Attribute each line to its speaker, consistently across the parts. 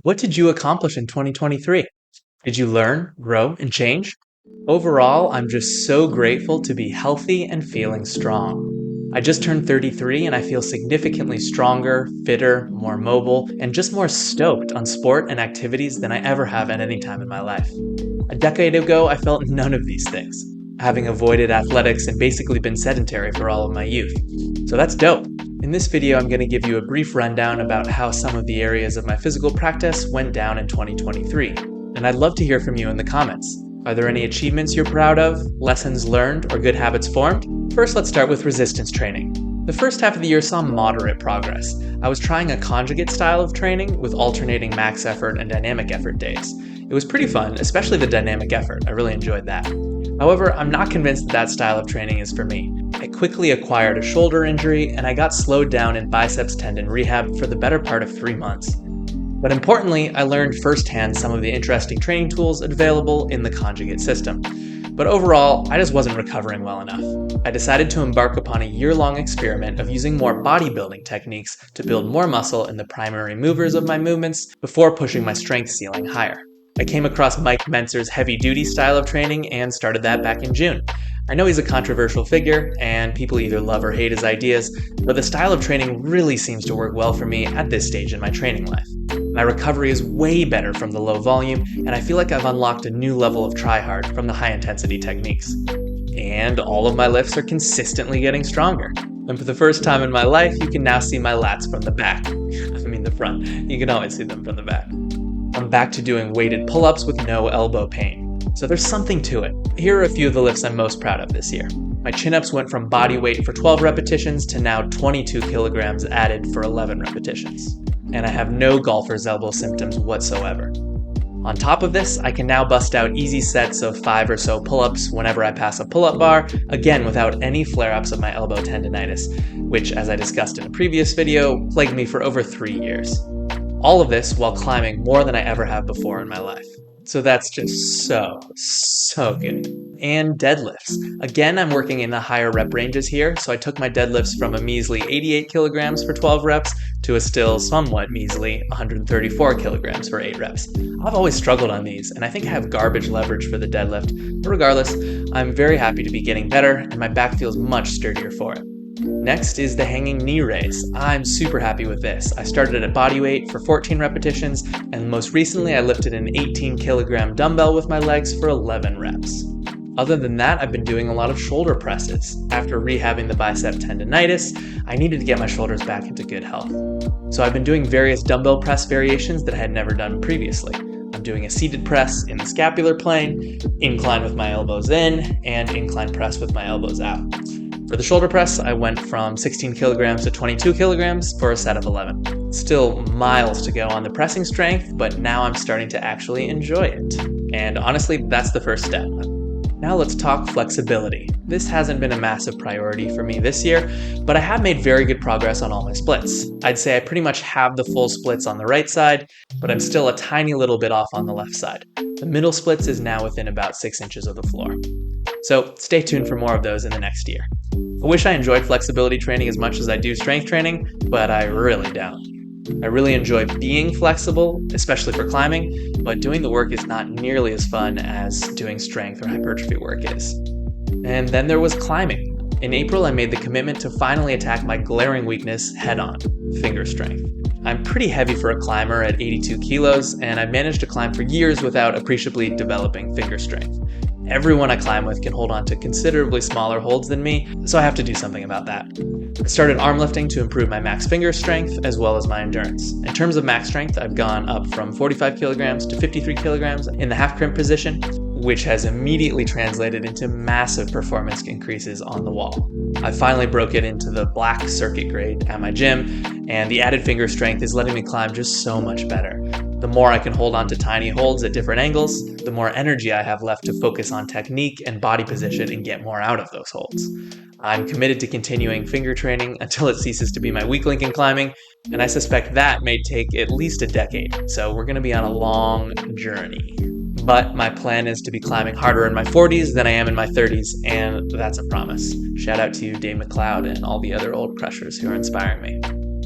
Speaker 1: What did you accomplish in 2023? Did you learn, grow, and change? Overall, I'm just so grateful to be healthy and feeling strong. I just turned 33 and I feel significantly stronger, fitter, more mobile, and just more stoked on sport and activities than I ever have at any time in my life. A decade ago, I felt none of these things, having avoided athletics and basically been sedentary for all of my youth. So that's dope. In this video, I'm going to give you a brief rundown about how some of the areas of my physical practice went down in 2023. And I'd love to hear from you in the comments. Are there any achievements you're proud of, lessons learned, or good habits formed? First, let's start with resistance training. The first half of the year saw moderate progress. I was trying a conjugate style of training with alternating max effort and dynamic effort days. It was pretty fun, especially the dynamic effort. I really enjoyed that. However, I'm not convinced that style of training is for me. I quickly acquired a shoulder injury and I got slowed down in biceps tendon rehab for the better part of 3 months. But importantly, I learned firsthand some of the interesting training tools available in the conjugate system. But overall, I just wasn't recovering well enough. I decided to embark upon a year-long experiment of using more bodybuilding techniques to build more muscle in the primary movers of my movements before pushing my strength ceiling higher. I came across Mike Mentzer's heavy-duty style of training and started that back in June. I know he's a controversial figure, and people either love or hate his ideas, but the style of training really seems to work well for me at this stage in my training life. My recovery is way better from the low volume, and I feel like I've unlocked a new level of try-hard from the high-intensity techniques. And all of my lifts are consistently getting stronger. And for the first time in my life, you can now see my lats from the back. The front. You can always see them from the back. I'm back to doing weighted pull-ups with no elbow pain. So there's something to it. Here are a few of the lifts I'm most proud of this year. My chin-ups went from body weight for 12 repetitions to now 22 kilograms added for 11 repetitions. And I have no golfer's elbow symptoms whatsoever. On top of this, I can now bust out easy sets of 5 or so pull-ups whenever I pass a pull-up bar, again without any flare-ups of my elbow tendinitis, which, as I discussed in a previous video, plagued me for over 3 years. All of this while climbing more than I ever have before in my life. So that's just so good. And deadlifts. Again, I'm working in the higher rep ranges here, so I took my deadlifts from a measly 88 kilograms for 12 reps to a still somewhat measly 134 kilograms for 8 reps. I've always struggled on these, and I think I have garbage leverage for the deadlift. But regardless, I'm very happy to be getting better, and my back feels much sturdier for it. Next is the hanging knee raise. I'm super happy with this. I started at body weight for 14 repetitions, and most recently I lifted an 18 kilogram dumbbell with my legs for 11 reps. Other than that, I've been doing a lot of shoulder presses. After rehabbing the bicep tendinitis, I needed to get my shoulders back into good health. So I've been doing various dumbbell press variations that I had never done previously. I'm doing a seated press in the scapular plane, incline with my elbows in, and incline press with my elbows out. For the shoulder press, I went from 16 kilograms to 22 kilograms for a set of 11. Still miles to go on the pressing strength, but now I'm starting to actually enjoy it. And honestly, that's the first step. Now let's talk flexibility. This hasn't been a massive priority for me this year, but I have made very good progress on all my splits. I'd say I pretty much have the full splits on the right side, but I'm still a tiny little bit off on the left side. The middle splits is now within about 6 inches of the floor. So stay tuned for more of those in the next year. I wish I enjoyed flexibility training as much as I do strength training, but I really don't. I really enjoy being flexible, especially for climbing, but doing the work is not nearly as fun as doing strength or hypertrophy work is. And then there was climbing. In April, I made the commitment to finally attack my glaring weakness head-on, finger strength. I'm pretty heavy for a climber at 82 kilos, and I've managed to climb for years without appreciably developing finger strength. Everyone I climb with can hold on to considerably smaller holds than me, so I have to do something about that. I started arm lifting to improve my max finger strength as well as my endurance. In terms of max strength, I've gone up from 45 kilograms to 53 kilograms in the half crimp position, which has immediately translated into massive performance increases on the wall. I finally broke it into the black circuit grade at my gym, and the added finger strength is letting me climb just so much better. The more I can hold on to tiny holds at different angles, the more energy I have left to focus on technique and body position and get more out of those holds. I'm committed to continuing finger training until it ceases to be my weak link in climbing, and I suspect that may take at least a decade, so we're going to be on a long journey. But my plan is to be climbing harder in my 40s than I am in my 30s, and that's a promise. Shout out to you, Dave McLeod, and all the other old crushers who are inspiring me.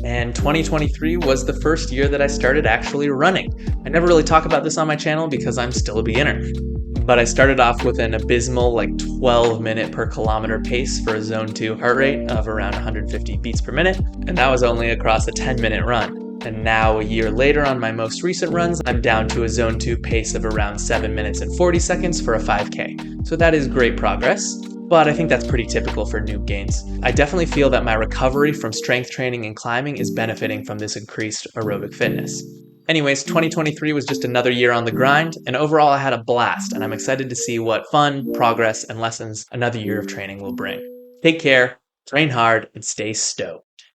Speaker 1: And 2023 was the first year that I started actually running. I never really talk about this on my channel because I'm still a beginner. But I started off with an abysmal 12-minute per kilometer pace for a zone 2 heart rate of around 150 beats per minute, and that was only across a 10-minute run. And now, a year later on my most recent runs, I'm down to a zone 2 pace of around 7 minutes and 40 seconds for a 5K. So that is great progress, but I think that's pretty typical for noob gains. I definitely feel that my recovery from strength training and climbing is benefiting from this increased aerobic fitness. Anyways, 2023 was just another year on the grind, and overall I had a blast, and I'm excited to see what fun, progress, and lessons another year of training will bring. Take care, train hard, and stay stoked.